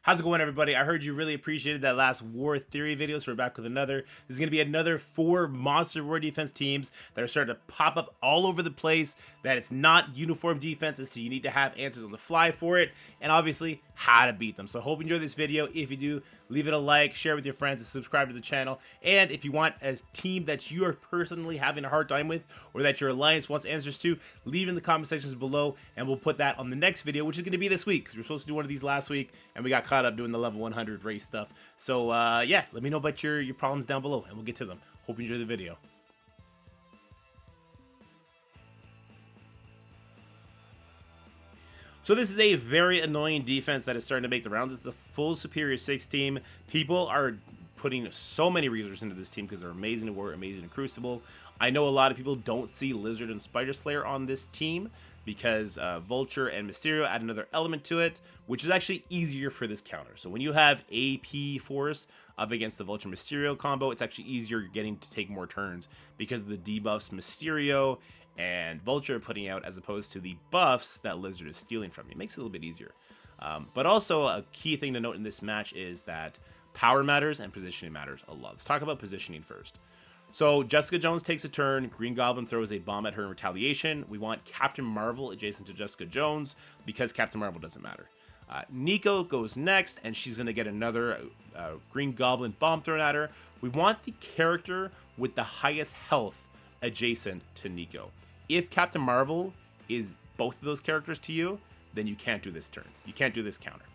How's it going, everybody? I heard you really appreciated that last War Theory video, so we're back with another. There's going to be another 4 Monster War Defense teams that are starting to pop up all over the place, that it's not uniform defenses, so you need to have answers on the fly for it, and obviously, how to beat them. So I hope you enjoy this video. If you do, leave it a like, share with your friends, and subscribe to the channel. And if you want a team that you are personally having a hard time with, or that your alliance wants answers to, leave in the comment sections below, and we'll put that on the next video, which is going to be this week, because we were supposed to do one of these last week, and we got caught up doing the level 100 race stuff. So yeah, let me know about your problems down below, and we'll get to them. Hope you enjoy the video. So this is a very annoying defense that is starting to make the rounds. It's the full Superior 6 team. People are putting so many resources into this team because they're amazing to War, amazing in Crucible. I know a lot of people don't see Lizard and Spider Slayer on this team because Vulture and Mysterio add another element to it, which is actually easier for this counter. So when you have AP Force up against the Vulture Mysterio combo, it's actually easier getting to take more turns because of the debuffs Mysterio and Vulture are putting out as opposed to the buffs that Lizard is stealing from you. It makes it a little bit easier. But also a key thing to note in this match is that power matters and positioning matters a lot. Let's talk about positioning first. So Jessica Jones takes a turn. Green Goblin throws a bomb at her in retaliation. We want Captain Marvel adjacent to Jessica Jones because Captain Marvel doesn't matter. Nico goes next, and she's going to get another Green Goblin bomb thrown at her. We want the character with the highest health adjacent to Nico. If Captain Marvel is both of those characters to you, then you can't do this turn. You can't do this counter.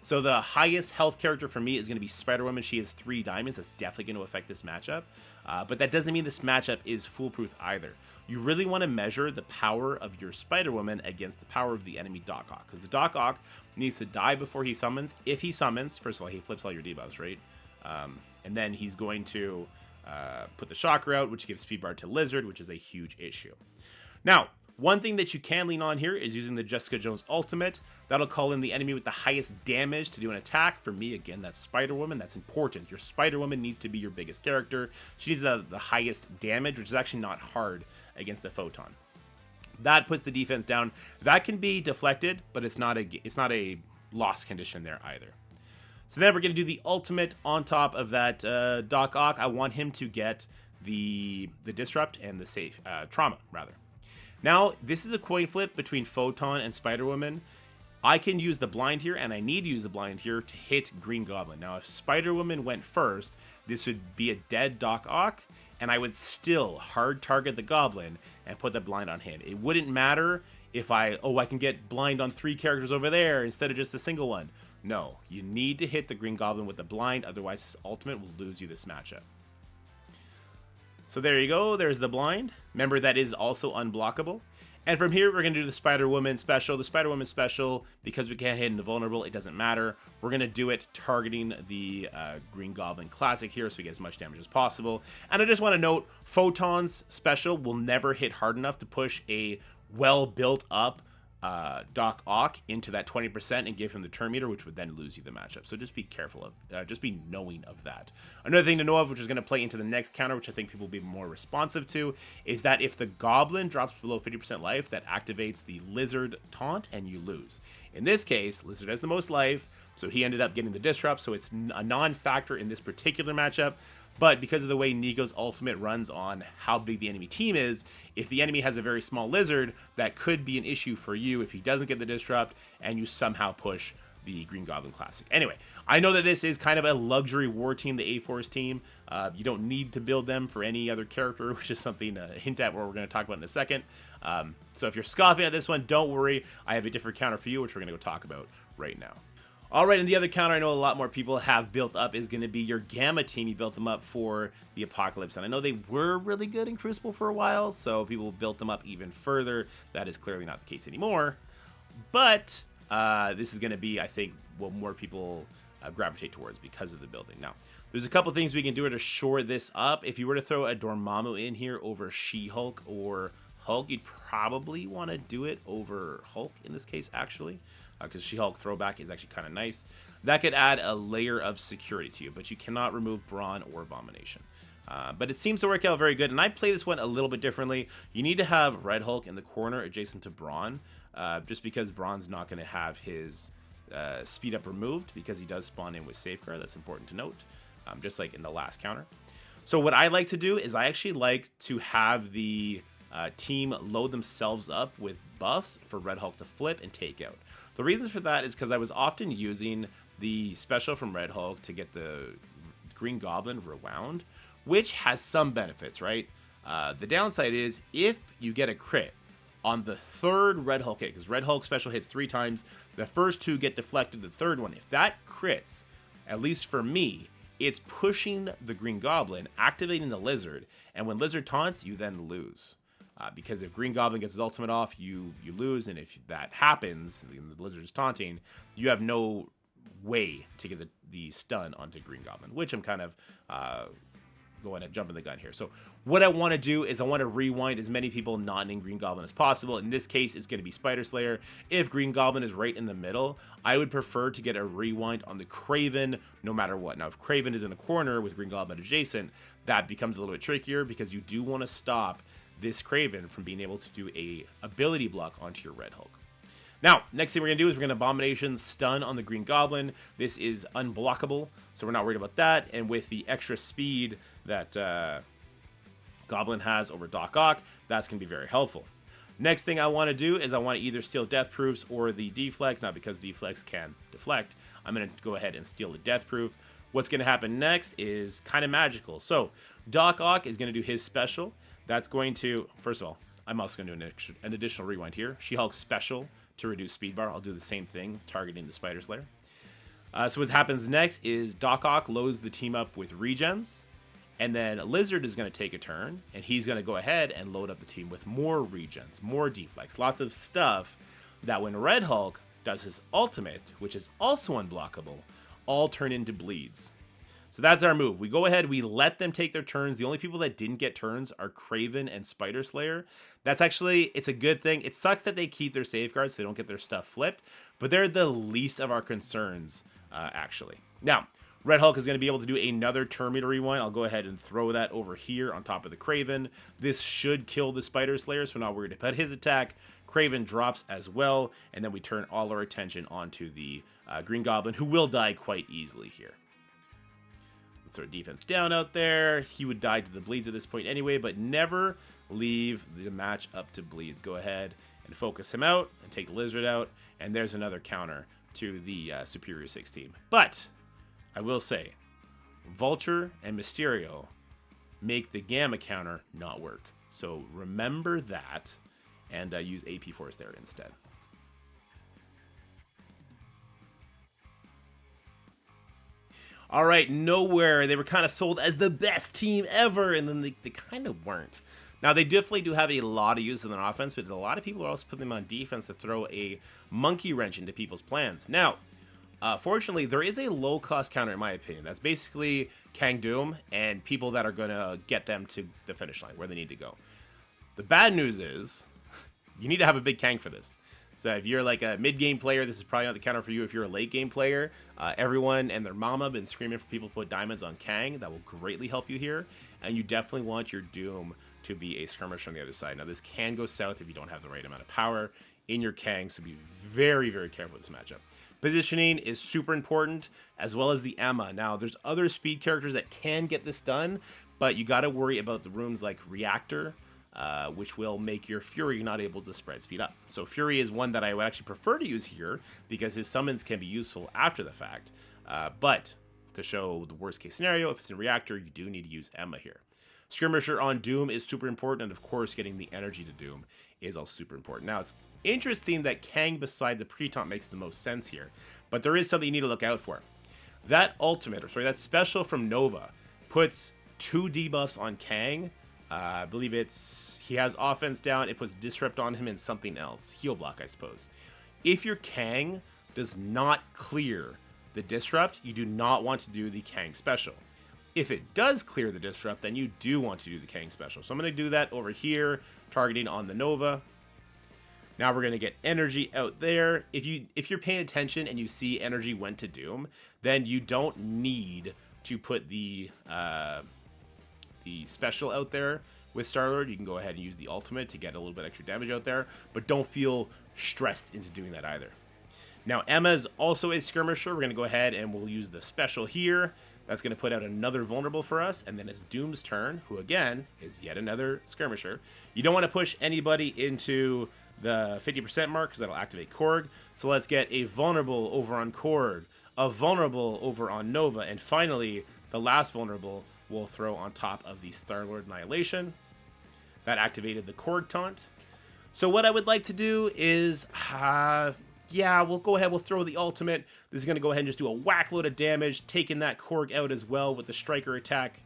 So the highest health character for me is going to be Spider-Woman. She has 3 diamonds. That's definitely going to affect this matchup. But that doesn't mean this matchup is foolproof either. You really want to measure the power of your Spider-Woman against the power of the enemy Doc Ock. Because the Doc Ock needs to die before he summons. If he summons, first of all, he flips all your debuffs, right? And then he's going to put the Shocker out, which gives speed bar to Lizard, which is a huge issue. Now, one thing that you can lean on here is using the Jessica Jones ultimate. That'll call in the enemy with the highest damage to do an attack. For me, again, that's Spider-Woman. That's important. Your Spider-Woman needs to be your biggest character. She needs the highest damage, which is actually not hard against the Photon. That puts the defense down. That can be deflected, but it's not a loss condition there either. So then we're going to do the ultimate on top of that Doc Ock. I want him to get the Disrupt and the safe Trauma, rather. Now, this is a coin flip between Photon and Spider-Woman. I can use the blind here, and I need to use the blind here to hit Green Goblin. Now, if Spider-Woman went first, this would be a dead Doc Ock, and I would still hard target the Goblin and put the blind on him. It wouldn't matter if I can get blind on 3 characters over there instead of just a single one. No, you need to hit the Green Goblin with the blind, otherwise his ultimate will lose you this matchup. So there you go, there's the blind. Remember, that is also unblockable. And from here, we're going to do the Spider-Woman special. The Spider-Woman special, because we can't hit invulnerable, it doesn't matter. We're going to do it targeting the Green Goblin Classic here so we get as much damage as possible. And I just want to note, Photon's special will never hit hard enough to push a well-built up Doc Ock into that 20% and give him the turn meter, which would then lose you the matchup. So just be careful of, just be knowing of that. Another thing to know of, which is going to play into the next counter, which I think people will be more responsive to, is that if the Goblin drops below 50% life, that activates the Lizard taunt and you lose. In this case, Lizard has the most life, so he ended up getting the Disrupt, so it's a non-factor in this particular matchup. But because of the way Nico's ultimate runs on how big the enemy team is, if the enemy has a very small Lizard, that could be an issue for you if he doesn't get the Disrupt and you somehow push the Green Goblin Classic. Anyway, I know that this is kind of a luxury war team, the A-Force team. You don't need to build them for any other character, which is something to hint at what we're going to talk about in a second. So if you're scoffing at this one, don't worry. I have a different counter for you, which we're going to go talk about right now. All right, and the other counter I know a lot more people have built up is going to be your Gamma team. You built them up for the Apocalypse, and I know they were really good in Crucible for a while, so people built them up even further. That is clearly not the case anymore, but this is going to be, I think, what more people gravitate towards because of the building. Now, there's a couple things we can do to shore this up. If you were to throw a Dormammu in here over She-Hulk or Hulk, you'd probably want to do it over Hulk in this case, actually. Because She-Hulk throwback is actually kind of nice. That could add a layer of security to you, but you cannot remove Brawn or Abomination. But it seems to work out very good, and I play this one a little bit differently. You need to have Red Hulk in the corner adjacent to Brawn, just because Brawn's not going to have his speed up removed because he does spawn in with safeguard. That's important to note, just like in the last counter. So what I like to do is I actually like to have the team load themselves up with buffs for Red Hulk to flip and take out. The reasons for that is because I was often using the special from Red Hulk to get the Green Goblin rewound, which has some benefits, right? The downside is if you get a crit on the third Red Hulk hit, because Red Hulk special hits 3 times, the first 2 get deflected, the third one, if that crits, at least for me, it's pushing the Green Goblin, activating the Lizard, and when Lizard taunts, you then lose. Because if Green Goblin gets his ultimate off, you lose, and if that happens, the Lizard is taunting, you have no way to get the stun onto Green Goblin, which I'm kind of going and jumping the gun here. So what I want to do is I want to rewind as many people not in Green Goblin as possible. In this case, it's going to be Spider Slayer. If Green Goblin is right in the middle, I would prefer to get a rewind on the Kraven no matter what. Now, if Kraven is in a corner with Green Goblin adjacent, that becomes a little bit trickier because you do want to stop this Kraven from being able to do a ability block onto your Red Hulk. Now, next thing we're going to do is we're going to Abomination stun on the Green Goblin. This is unblockable, so we're not worried about that. And with the extra speed that Goblin has over Doc Ock, that's going to be very helpful. Next thing I want to do is I want to either steal Death Proofs or the Deflex. Now, because Deflex can deflect, I'm going to go ahead and steal the Death Proof. What's going to happen next is kind of magical. So, Doc Ock is going to do his special. That's going to, first of all, I'm also going to do an additional rewind here. She-Hulk special to reduce speed bar. I'll do the same thing, targeting the Spider Slayer. So what happens next is Doc Ock loads the team up with regens, and then Lizard is going to take a turn, and he's going to go ahead and load up the team with more regens, more deflex, lots of stuff that when Red Hulk does his ultimate, which is also unblockable, all turn into bleeds. So that's our move. We go ahead, we let them take their turns. The only people that didn't get turns are Kraven and Spider Slayer. That's actually, it's a good thing. It sucks that they keep their safeguards so they don't get their stuff flipped, but they're the least of our concerns, actually. Now, Red Hulk is going to be able to do another turn meter rewind. I'll go ahead and throw that over here on top of the Kraven. This should kill the Spider Slayer, so we're not worried about his attack. Kraven drops as well, and then we turn all our attention onto the Green Goblin, who will die quite easily here. Sort of defense down out there. He would die to the bleeds at this point anyway, but never leave the match up to bleeds. Go ahead and focus him out and take the Lizard out, and there's another counter to the Superior 6 team. But I will say, Vulture and Mysterio make the Gamma counter not work. So remember that and use AP Force there instead. All right, Knowhere. They were kind of sold as the best team ever, and then they kind of weren't. Now, they definitely do have a lot of use in their offense, but a lot of people are also putting them on defense to throw a monkey wrench into people's plans. Now, fortunately, there is a low-cost counter, in my opinion. That's basically Kang Doom and people that are going to get them to the finish line, where they need to go. The bad news is you need to have a big Kang for this. So if you're like a mid-game player, this is probably not the counter for you. If you're a late-game player, everyone and their mama have been screaming for people to put diamonds on Kang. That will greatly help you here. And you definitely want your Doom to be a skirmisher on the other side. Now, this can go south if you don't have the right amount of power in your Kang, so be very, very careful with this matchup. Positioning is super important, as well as the Emma. Now, there's other speed characters that can get this done, but you got to worry about the rooms like Reactor, which will make your Fury not able to spread speed up. So Fury is one that I would actually prefer to use here because his summons can be useful after the fact. But to show the worst case scenario, if it's in Reactor, you do need to use Emma here. Skirmisher on Doom is super important, and of course getting the energy to Doom is also super important. Now, it's interesting that Kang beside the pre-taunt makes the most sense here, but there is something you need to look out for. That ultimate, or sorry, that special from Nova puts 2 debuffs on Kang. I believe he has offense down, it puts disrupt on him and something else. Heal block, I suppose. If your Kang does not clear the disrupt, you do not want to do the Kang special. If it does clear the disrupt, then you do want to do the Kang special. So I'm going to do that over here, targeting on the Nova. Now we're going to get energy out there. If you're paying attention and you see energy went to Doom, then you don't need to put the special out there with Star-Lord. You can go ahead and use the ultimate to get a little bit extra damage out there, but don't feel stressed into doing that either. Now, Emma is also a skirmisher. We're going to go ahead and we'll use the special here. That's going to put out another vulnerable for us. And then it's Doom's turn, who again is yet another skirmisher. You don't want to push anybody into the 50% mark because that'll activate Korg. So let's get a vulnerable over on Korg, a vulnerable over on Nova, and finally, the last vulnerable we'll throw on top of the Star-Lord Annihilation. That activated the Korg taunt. So what I would like to do is, yeah, we'll go ahead, we'll throw the ultimate. This is going to go ahead and just do a whack load of damage, taking that Korg out as well with the Striker attack.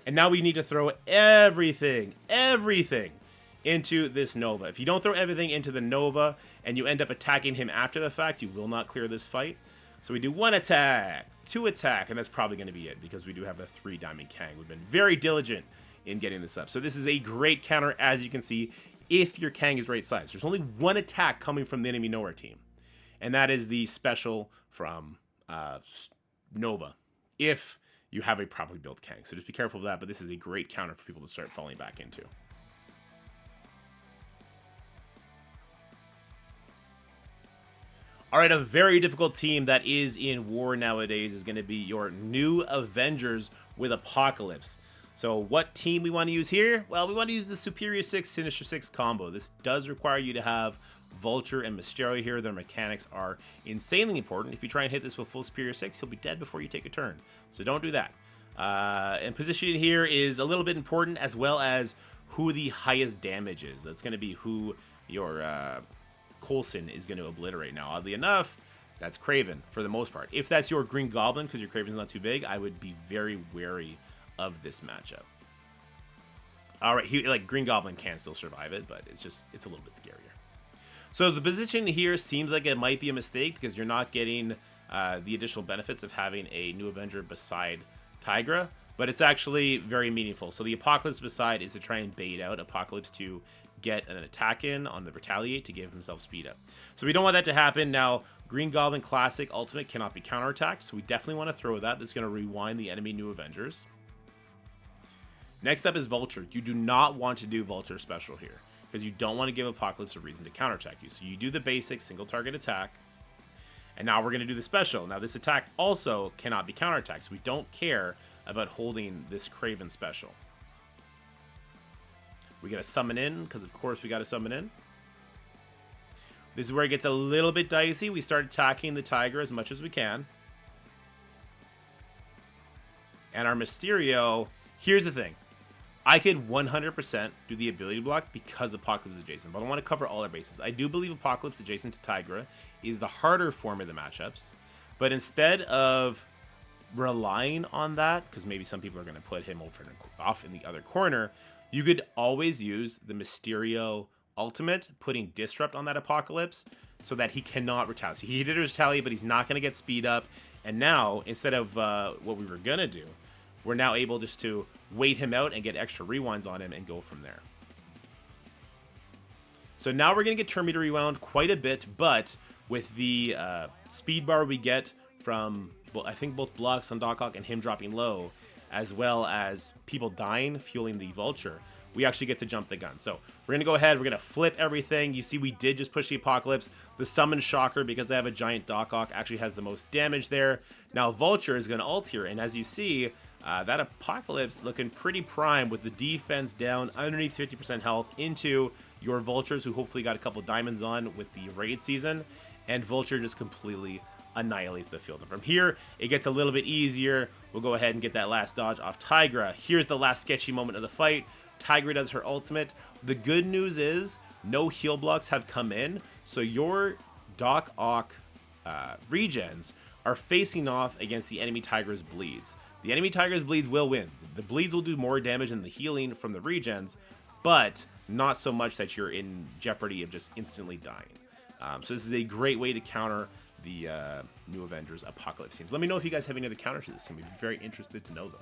And now we need to throw everything into this Nova. If you don't throw everything into the Nova and you end up attacking him after the fact, you will not clear this fight. So we do 1 attack, 2 attack, and that's probably going to be it because we do have a 3 Diamond Kang. We've been very diligent in getting this up. So this is a great counter, as you can see, if your Kang is right size. There's only 1 attack coming from the enemy Knowhere team, and that is the special from Nova, if you have a properly built Kang. So just be careful of that, but this is a great counter for people to start falling back into. All right, a very difficult team that is in war nowadays is going to be your new Avengers with Apocalypse. So what team we want to use here? Well, we want to use the Superior 6, Sinister 6 combo. This does require you to have Vulture and Mysterio here. Their mechanics are insanely important. If you try and hit this with full Superior 6, you'll be dead before you take a turn. So don't do that. And positioning here is a little bit important, as well as who the highest damage is. That's going to be who your Coulson is going to obliterate. Now, oddly enough, that's Kraven for the most part. If that's your Green Goblin, because your Kraven's not too big, I would be very wary of this matchup. All right, like Green Goblin can still survive it, but it's a little bit scarier. So the position here seems like it might be a mistake because you're not getting the additional benefits of having a new Avenger beside Tigra, but it's actually very meaningful. So the Apocalypse beside is to try and bait out Apocalypse to get an attack in on the Retaliate to give himself speed up. So we don't want that to happen. Now, Green Goblin Classic Ultimate cannot be counterattacked, so we definitely want to throw that. That's going to rewind the enemy new Avengers. Next up is Vulture. You do not want to do Vulture Special here because you don't want to give Apocalypse a reason to counterattack you. So you do the basic single target attack, and now we're going to do the special. Now this attack also cannot be counterattacked, so we don't care about holding this Kraven special. We got to summon in because, of course, we got to summon in. This is where it gets a little bit dicey. We start attacking the Tiger as much as we can. And our Mysterio, here's the thing. I could 100% do the ability block because Apocalypse adjacent, but I want to cover all our bases. I do believe Apocalypse adjacent to Tigra is the harder form of the matchups, but instead of relying on that, because maybe some people are going to put him off in the other corner, you could always use the Mysterio ultimate, putting Disrupt on that Apocalypse so that he cannot retaliate. He did retaliate, but he's not going to get speed up. And now, instead of what we were going to do, we're now able just to wait him out and get extra rewinds on him and go from there. So now we're going to get turn meter rewound quite a bit, but with the speed bar we get from, well, I think both blocks on Doc Ock and him dropping low, as well as people dying, fueling the Vulture, we actually get to jump the gun. So we're going to go ahead, we're going to flip everything. You see we did just push the Apocalypse. The Summon Shocker, because I have a giant Doc Ock, actually has the most damage there. Now Vulture is going to ult here, and as you see, that Apocalypse looking pretty prime with the defense down underneath 50% health into your Vultures, who hopefully got a couple diamonds on with the raid season, and Vulture just completely annihilates the field. And from here, it gets a little bit easier. We'll go ahead and get that last dodge off Tigra. Here's the last sketchy moment of the fight. Tigra does her ultimate. The good news is no heal blocks have come in, so your Doc Ock regens are facing off against the enemy Tigra's bleeds. The enemy Tiger's bleeds will win. The bleeds will do more damage than the healing from the regens, but not so much that you're in jeopardy of just instantly dying. So this is a great way to counter the new Avengers Apocalypse teams. Let me know if you guys have any other counters to this team. We'd be very interested to know them.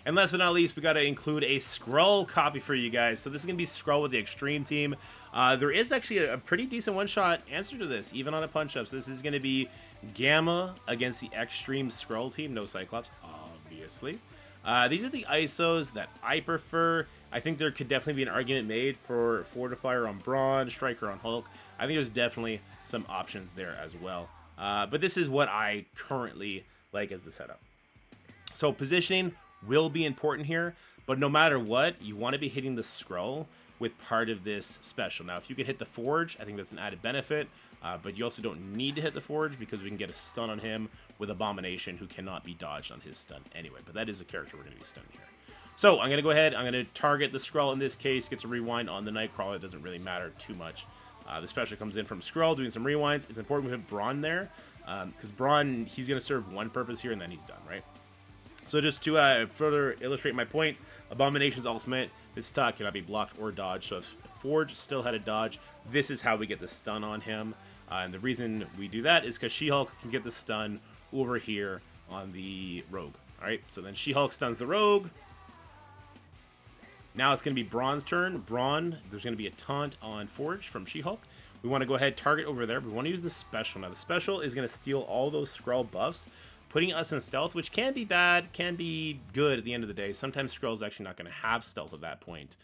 And last but not least, we got to include a Skrull copy for you guys. So this is going to be Skrull with the X-Treme team. There is actually a pretty decent one-shot answer to this, even on a punch-up. So this is going to be Gamma against the X-Treme Skrull team. No Cyclops, obviously. These are the ISOs that I prefer. I think there could definitely be an argument made for Fortifier on Brawn, Striker on Hulk. I think there's definitely some options there as well. But this is what I currently like as the setup. So positioning will be important here, but no matter what, you want to be hitting the Skrull with part of this special. Now, if you can hit the Forge, I think that's an added benefit, but you also don't need to hit the Forge because we can get a stun on him with Abomination, who cannot be dodged on his stun anyway, but that is a character we're going to be stunning here. So I'm going to go ahead, I'm going to target the Skrull in this case, gets a rewind on the Nightcrawler. It doesn't really matter too much. The special comes in from Skrull, doing some rewinds. It's important we put Brawn there, because Brawn, he's going to serve one purpose here, and then he's done, right? So just to further illustrate my point, Abomination's ultimate, this attack cannot be blocked or dodged, so if Forge still had a dodge, this is how we get the stun on him. And the reason we do that is because She-Hulk can get the stun over here on the Rogue. Alright, so then She-Hulk stuns the Rogue. Now it's going to be Brawn's turn. Brawn, there's going to be a taunt on Forge from She-Hulk. We want to go ahead, target over there. We want to use the special. Now the special is going to steal all those Skrull buffs, putting us in stealth, which can be bad, can be good at the end of the day. Sometimes Skrull's actually not going to have stealth at that point.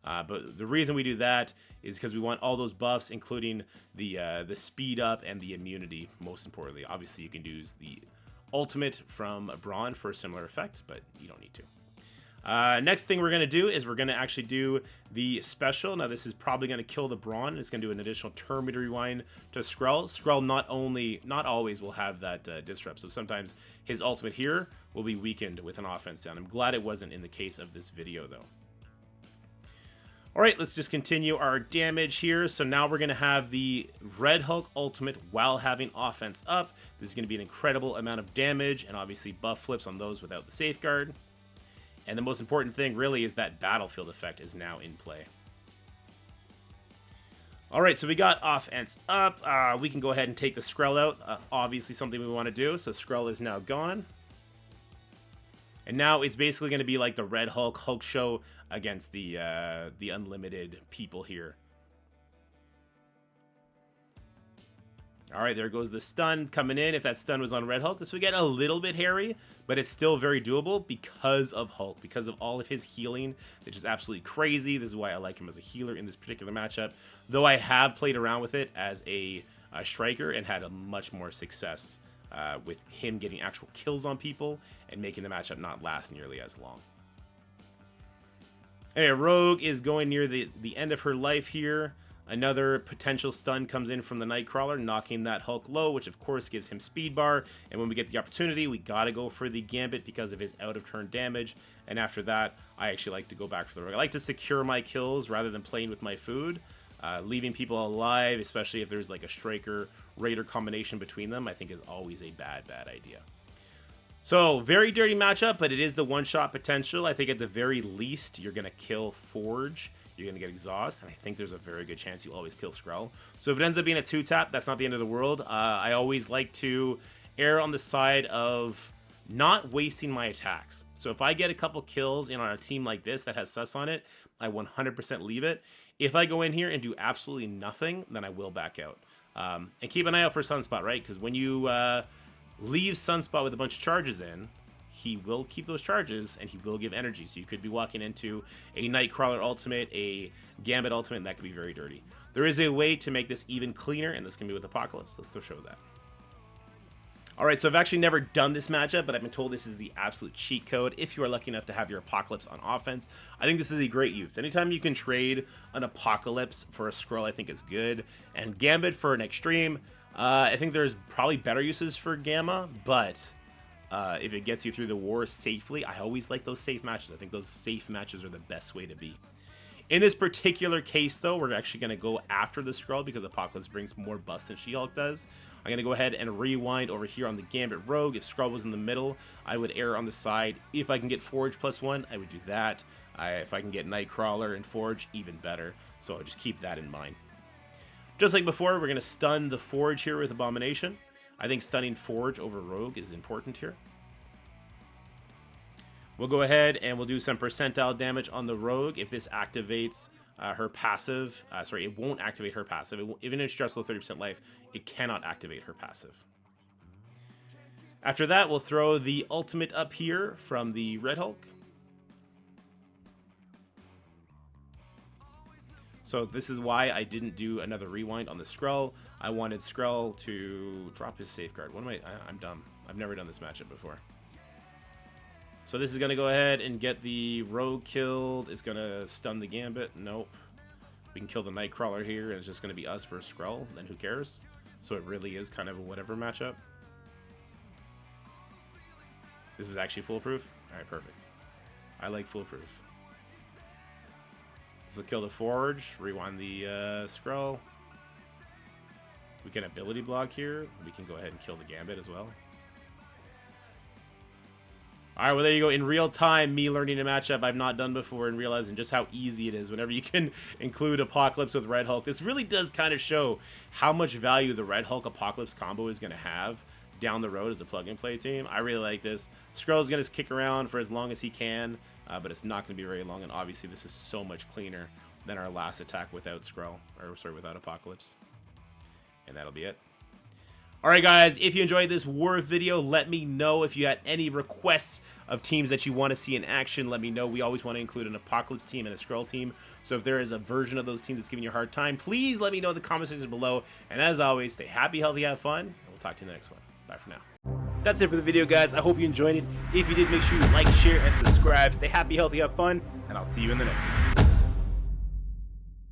But the reason we do that is because we want all those buffs, including the speed up and the immunity, most importantly. Obviously, you can use the ultimate from Brawn for a similar effect, but you don't need to. Next thing we're going to do is we're going to actually do the special. Now this is probably going to kill the Brawn. It's going to do an additional turn meter rewind to Skrull. Skrull not always will have that disrupt, so sometimes his ultimate here will be weakened with an offense down. I'm glad it wasn't in the case of this video though. Alright, let's just continue our damage here. So now we're going to have the Red Hulk ultimate while having offense up. This is going to be an incredible amount of damage, and obviously buff flips on those without the safeguard. And the most important thing really is that battlefield effect is now in play. Alright, so we got offense up. We can go ahead and take the Skrull out. Obviously something we want to do. So Skrull is now gone. And now it's basically going to be like the Red Hulk show against the unlimited people here. All right, there goes the stun coming in. If that stun was on Red Hulk, this would get a little bit hairy, but it's still very doable because of Hulk, because of all of his healing, which is absolutely crazy. This is why I like him as a healer in this particular matchup, though I have played around with it as a striker and had a much more success with him getting actual kills on people and making the matchup not last nearly as long. Anyway, Rogue is going near the end of her life here. Another potential stun comes in from the Nightcrawler, knocking that Hulk low, which of course gives him speed bar. And when we get the opportunity, we gotta go for the Gambit because of his out of turn damage. And after that, I actually like to go back for the Rogue. I like to secure my kills rather than playing with my food. Leaving people alive, especially if there's like a Striker Raider combination between them, I think is always a bad idea. So, very dirty matchup, but it is the one-shot potential. I think at the very least, you're going to kill Forge. You're going to get Exhaust, and I think there's a very good chance you always kill Skrull. So if it ends up being a 2-tap, that's not the end of the world. I always like to err on the side of not wasting my attacks. So if I get a couple kills on a team like this that has sus on it, I 100% leave it. If I go in here and do absolutely nothing, then I will back out. And keep an eye out for Sunspot, right? Because when you leave Sunspot with a bunch of charges in, he will keep those charges and he will give energy. So you could be walking into a Nightcrawler ultimate, a Gambit ultimate, and that could be very dirty. There is a way to make this even cleaner, and this can be with Apocalypse. Let's go show that. Alright, so I've actually never done this matchup, but I've been told this is the absolute cheat code if you are lucky enough to have your Apocalypse on offense. I think this is a great use. Anytime you can trade an Apocalypse for a Skrull, I think is good. And Gambit for an X-Treme, I think there's probably better uses for Gamma, but if it gets you through the war safely, I always like those safe matches. I think those safe matches are the best way to be. In this particular case, though, we're actually going to go after the Skrull because Apocalypse brings more buffs than She-Hulk does. I'm going to go ahead and rewind over here on the Gambit Rogue. If Skrull was in the middle, I would err on the side. If I can get Forge +1, I would do that. If I can get Nightcrawler and Forge, even better. So I'll just keep that in mind. Just like before, we're going to stun the Forge here with Abomination. I think stunning Forge over Rogue is important here. We'll go ahead and we'll do some percentile damage on the Rogue. If this activates her passive, sorry, it won't activate her passive. Even if she drops below 30% life, it cannot activate her passive. After that, we'll throw the ultimate up here from the Red Hulk. So this is why I didn't do another rewind on the Skrull. I wanted Skrull to drop his safeguard. What am I'm dumb. I've never done this matchup before. So this is going to go ahead and get the Rogue killed. It's going to stun the Gambit. Nope. We can kill the Nightcrawler here, and it's just going to be us versus Skrull. Then who cares? So it really is kind of a whatever matchup. This is actually foolproof? Alright, perfect. I like foolproof. This will kill the Forge. Rewind the Skrull. We can ability block here. We can go ahead and kill the Gambit as well. Alright, well there you go. In real time, me learning a matchup I've not done before and realizing just how easy it is whenever you can include Apocalypse with Red Hulk. This really does kind of show how much value the Red Hulk Apocalypse combo is going to have down the road as a plug-and-play team. I really like this. Skrull is going to kick around for as long as he can, but it's not going to be very long, and obviously this is so much cleaner than our last attack without Skrull, or sorry, without Apocalypse. And that'll be it. Alright guys, if you enjoyed this War video, let me know. If you had any requests of teams that you want to see in action, let me know. We always want to include an Apocalypse team and a Skrull team, so if there is a version of those teams that's giving you a hard time, please let me know in the comment section below. And as always, stay happy, healthy, have fun, and we'll talk to you in the next one. Bye for now. That's it for the video, guys. I hope you enjoyed it. If you did, make sure you like, share, and subscribe. Stay happy, healthy, have fun, and I'll see you in the next one.